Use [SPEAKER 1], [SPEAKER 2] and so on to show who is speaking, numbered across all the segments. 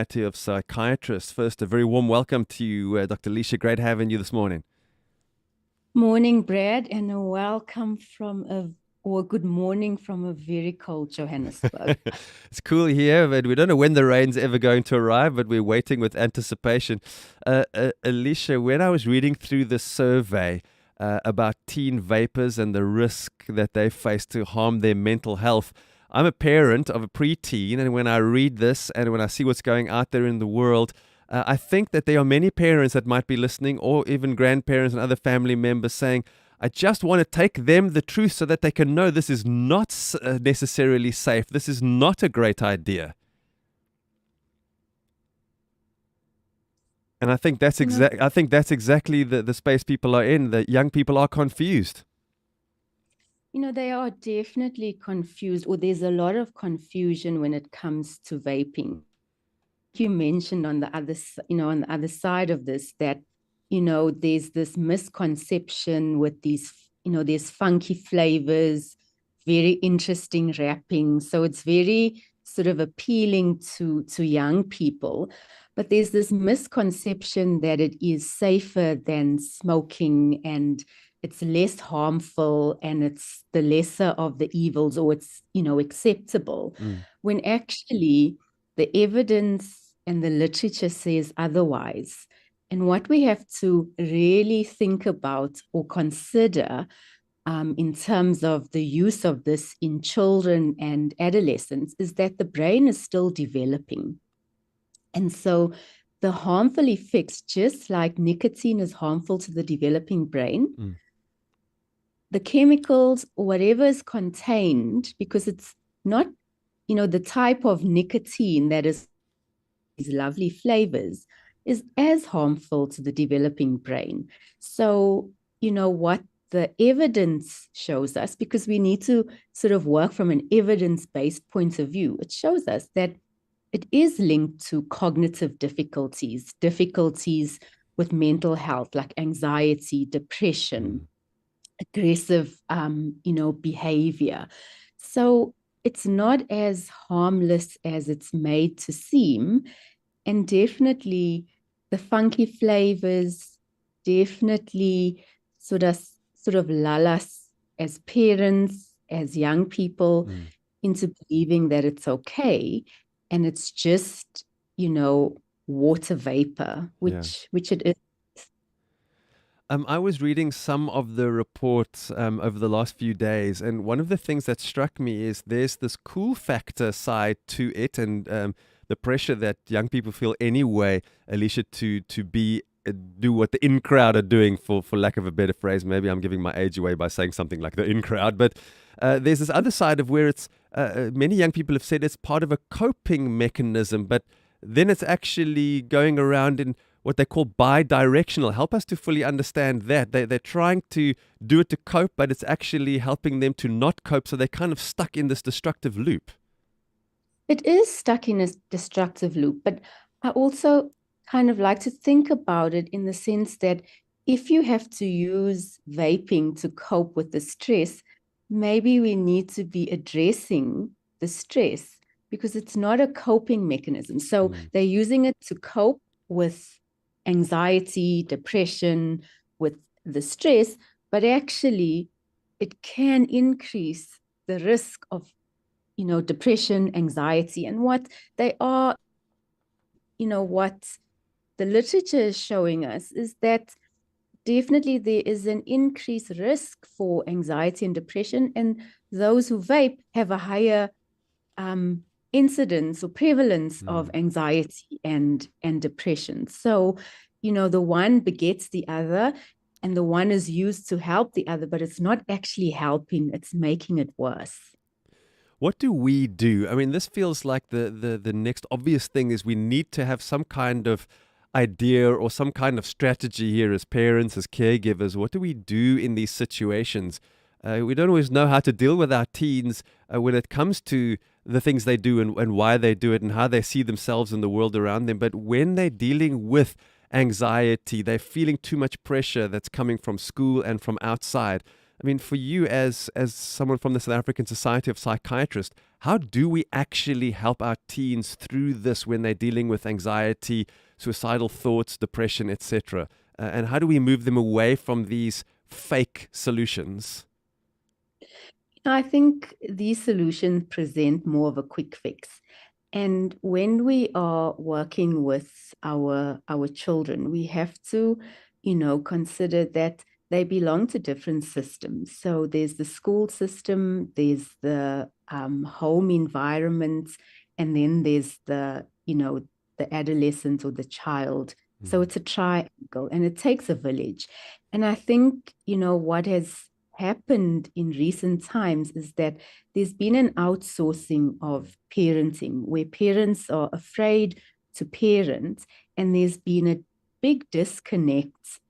[SPEAKER 1] of psychiatrists. First, a very warm welcome to you, Dr. Alicia. Great having you this morning.
[SPEAKER 2] Morning, Brad, and a welcome or good morning from a very cold Johannesburg.
[SPEAKER 1] It's cool here, but we don't know when the rain's ever going to arrive, but we're waiting with anticipation. Alicia, when I was reading through the survey about teen vapors and the risk that they face to harm their mental health, I'm a parent of a preteen, and when I read this and when I see what's going out there in the world, I think that there are many parents that might be listening, or even grandparents and other family members saying, I just want to take them the truth so that they can know this is not necessarily safe. This is not a great idea. And I think that's exactly the space people are in. The young people are confused.
[SPEAKER 2] They are definitely confused, or there's a lot of confusion when it comes to vaping. You mentioned on the other side of this that, there's this misconception with these, there's funky flavors, very interesting wrapping. So it's very sort of appealing to young people. But there's this misconception that it is safer than smoking and it's less harmful and it's the lesser of the evils, or it's, acceptable, when actually the evidence and the literature says otherwise. And what we have to really think about or consider in terms of the use of this in children and adolescents is that the brain is still developing. And so the harmful effects, just like nicotine is harmful to the developing brain, the chemicals or whatever is contained, because it's not, the type of nicotine that is these lovely flavors is as harmful to the developing brain. So, what the evidence shows us, because we need to sort of work from an evidence-based point of view, it shows us that it is linked to cognitive difficulties with mental health, like anxiety, depression, aggressive, behavior. So it's not as harmless as it's made to seem. And definitely the funky flavors definitely sort of lull us as parents, as young people, into believing that it's okay. And it's just, water vapor, which it is.
[SPEAKER 1] I was reading some of the reports over the last few days, and one of the things that struck me is there's this cool factor side to it, and the pressure that young people feel anyway, Alicia, to be do what the in crowd are doing, for lack of a better phrase. Maybe I'm giving my age away by saying something like the in crowd, but there's this other side of where it's many young people have said it's part of a coping mechanism, but then it's actually going around in what they call bi-directional. Help us to fully understand that. They're trying to do it to cope, but it's actually helping them to not cope, so they're kind of stuck in this destructive loop.
[SPEAKER 2] It is stuck in a destructive loop, but I also kind of like to think about it in the sense that if you have to use vaping to cope with the stress, maybe we need to be addressing the stress, because it's not a coping mechanism. So they're using it to cope with anxiety, depression, with the stress, but actually it can increase the risk of, depression, anxiety. And what they are, what the literature is showing us is that definitely there is an increased risk for anxiety and depression, and those who vape have a higher incidence or prevalence of anxiety and depression. So, the one begets the other, and the one is used to help the other, but it's not actually helping, it's making it worse.
[SPEAKER 1] What do we do? I mean, this feels like the next obvious thing is we need to have some kind of idea or some kind of strategy here as parents, as caregivers. What do we do in these situations? We don't always know how to deal with our teens when it comes to the things they do and why they do it and how they see themselves in the world around them. But when they're dealing with anxiety, they're feeling too much pressure that's coming from school and from outside. I mean, for you as someone from the South African Society of Psychiatrists, how do we actually help our teens through this when they're dealing with anxiety, suicidal thoughts, depression, etc.? And how do we move them away from these fake solutions?
[SPEAKER 2] I think these solutions present more of a quick fix. And when we are working with our children, we have to, consider that they belong to different systems. So there's the school system, there's the home environment, and then there's the adolescent or the child. So it's a triangle, and it takes a village. And I think, what has happened in recent times is that there's been an outsourcing of parenting where parents are afraid to parent, and there's been a big disconnect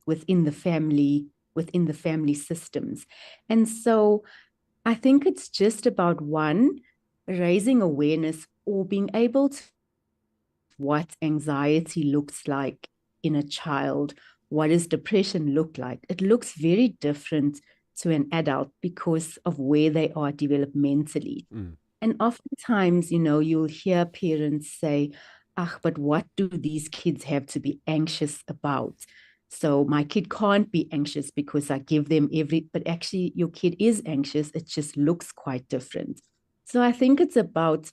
[SPEAKER 2] within the family systems. And so I think it's just about one, raising awareness or being able to what anxiety looks like in a child. What does depression look like? It looks very different to an adult because of where they are developmentally. And oftentimes, you'll hear parents say, ah, but what do these kids have to be anxious about? So my kid can't be anxious because I give them but actually your kid is anxious. It just looks quite different. So I think it's about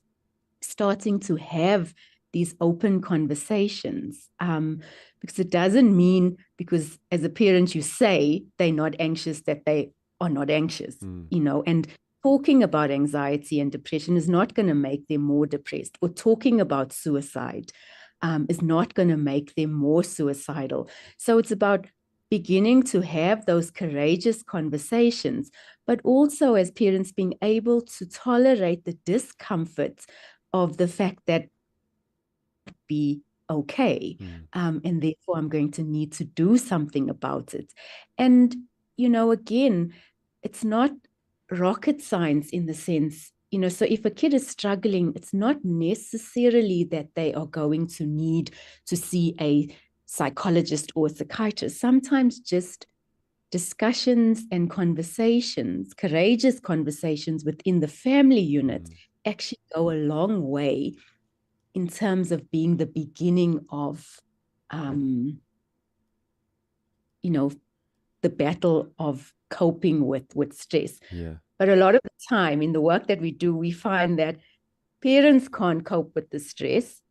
[SPEAKER 2] starting to have these open conversations, because it doesn't mean because as a parent you say they're not anxious that they are not anxious, and talking about anxiety and depression is not going to make them more depressed, or talking about suicide is not going to make them more suicidal. So it's about beginning to have those courageous conversations, but also as parents being able to tolerate the discomfort of the fact that be okay. And therefore I'm going to need to do something about it. And, again, it's not rocket science in the sense, so if a kid is struggling, it's not necessarily that they are going to need to see a psychologist or a psychiatrist. Sometimes just discussions and conversations, courageous conversations within the family unit actually go a long way in terms of being the beginning of, the battle of coping with stress.
[SPEAKER 1] Yeah.
[SPEAKER 2] But a lot of the time in the work that we do, we find that parents can't cope with the stress,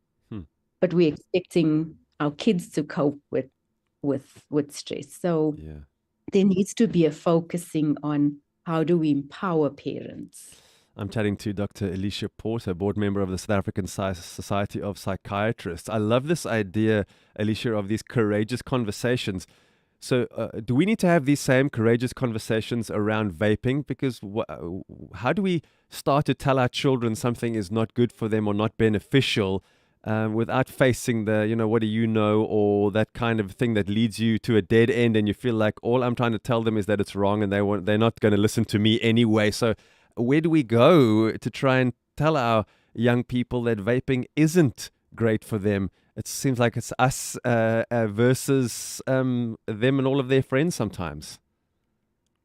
[SPEAKER 2] but we're expecting our kids to cope with stress. So there needs to be a focusing on how do we empower parents.
[SPEAKER 1] I'm chatting to Dr. Alicia Porter, board member of the South African Society of Psychiatrists. I love this idea, Alicia, of these courageous conversations. So do we need to have these same courageous conversations around vaping? Because how do we start to tell our children something is not good for them or not beneficial without facing the, what do you know, or that kind of thing that leads you to a dead end and you feel like all I'm trying to tell them is that it's wrong and they're not going to listen to me anyway. So where do we go to try and tell our young people that vaping isn't great for them? It seems like it's us versus them and all of their friends sometimes.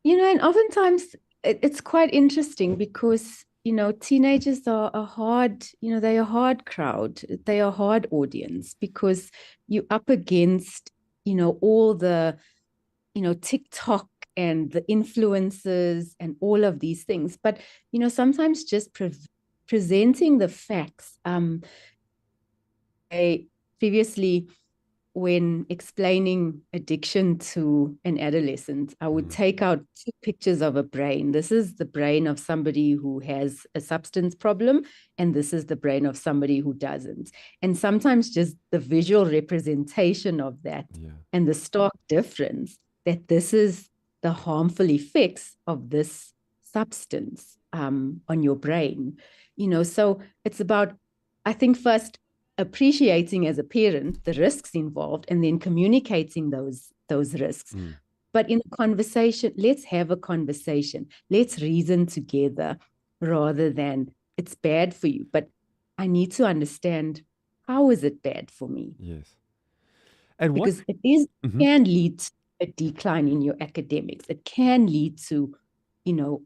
[SPEAKER 2] And oftentimes it's quite interesting because, teenagers are a hard, they're a hard crowd. They are a hard audience because you're up against, all the, TikTok and the influencers and all of these things. But, sometimes just presenting the facts. Previously, when explaining addiction to an adolescent, I would take out 2 pictures of a brain. This is the brain of somebody who has a substance problem, and this is the brain of somebody who doesn't. And sometimes just the visual representation of that and the stark difference that this is the harmful effects of this substance on your brain. So it's about, I think, first appreciating as a parent the risks involved and then communicating those risks. But in a conversation, let's have a conversation. Let's reason together rather than it's bad for you. But I need to understand, how is it bad for me?
[SPEAKER 1] Yes. And
[SPEAKER 2] because it is can lead a decline in your academics. It can lead to, you know,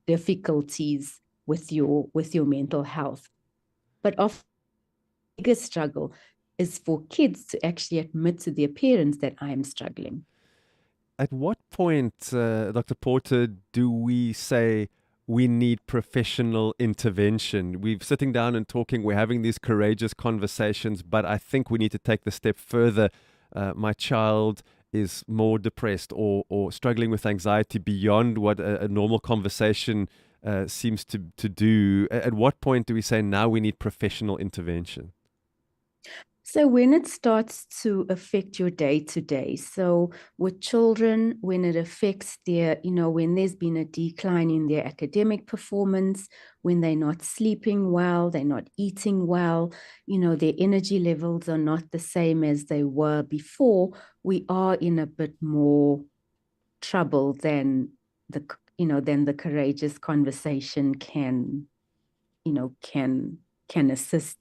[SPEAKER 2] difficulties with your mental health. But often the biggest struggle is for kids to actually admit to their parents that I am struggling.
[SPEAKER 1] At what point, Dr. Porter, do we say we need professional intervention? We're sitting down and talking, we're having these courageous conversations, but I think we need to take the step further. My child is more depressed or struggling with anxiety beyond what a normal conversation seems to do. At what point do we say now we need professional intervention?
[SPEAKER 2] So when it starts to affect your day to day, so with children, when it affects their, when there's been a decline in their academic performance, when they're not sleeping well, they're not eating well, their energy levels are not the same as they were before, we are in a bit more trouble than the courageous conversation can assist.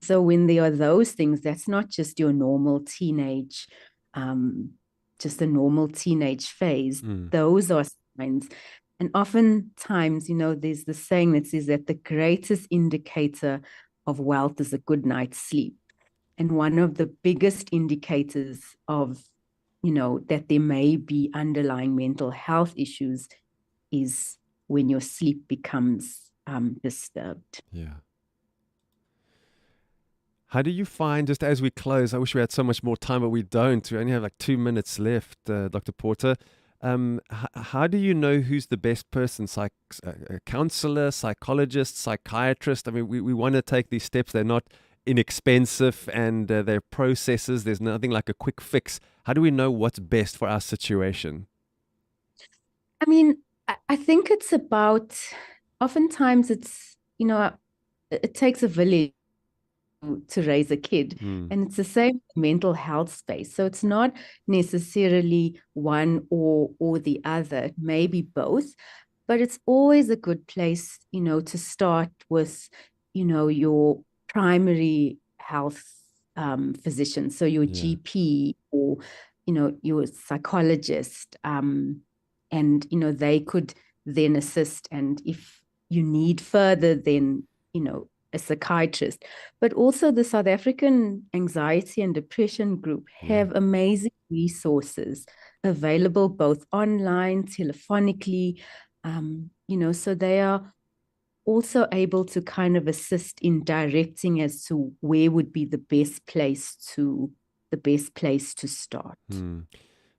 [SPEAKER 2] So when there are those things, that's not just your normal teenage, just a normal teenage phase. Those are signs. And oftentimes, there's the saying that says that the greatest indicator of wealth is a good night's sleep. And one of the biggest indicators of, that there may be underlying mental health issues is when your sleep becomes disturbed.
[SPEAKER 1] Yeah. How do you find, just as we close, I wish we had so much more time, but we don't. We only have like 2 minutes left, Dr. Porter. How do you know who's the best person? A counselor, psychologist, psychiatrist? I mean, we want to take these steps. They're not inexpensive and they're processes. There's nothing like a quick fix. How do we know what's best for our situation?
[SPEAKER 2] I mean, I think it's about, oftentimes it's, it takes a village to raise a kid. And it's the same mental health space. So it's not necessarily one or the other. It may be both, but it's always a good place, to start with, your primary health physician. So your GP or, your psychologist. And, they could then assist. And if you need further, then, a psychiatrist. But also the South African Anxiety and Depression Group have amazing resources available both online, telephonically, so they are also able to kind of assist in directing as to where would be the best place to start.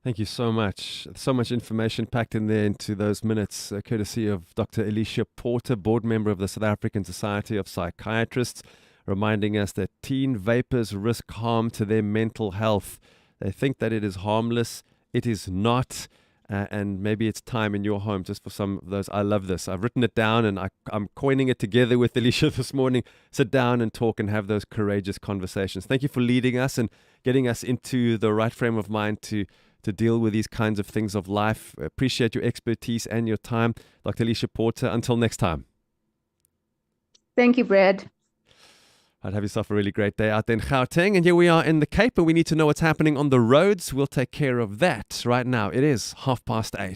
[SPEAKER 1] Thank you so much. So much information packed in there into those minutes, courtesy of Dr. Alicia Porter, board member of the South African Society of Psychiatrists, reminding us that teen vapors risk harm to their mental health. They think that it is harmless. It is not. And maybe it's time in your home just for some of those. I love this. I've written it down and I'm coining it together with Alicia this morning. Sit down and talk and have those courageous conversations. Thank you for leading us and getting us into the right frame of mind to deal with these kinds of things of life. Appreciate your expertise and your time. Dr. Alicia Porter, until next time.
[SPEAKER 2] Thank you, Brad.
[SPEAKER 1] I'd have yourself a really great day out there in Gauteng. And here we are in the Cape, and we need to know what's happening on the roads. We'll take care of that right now. It is 8:30.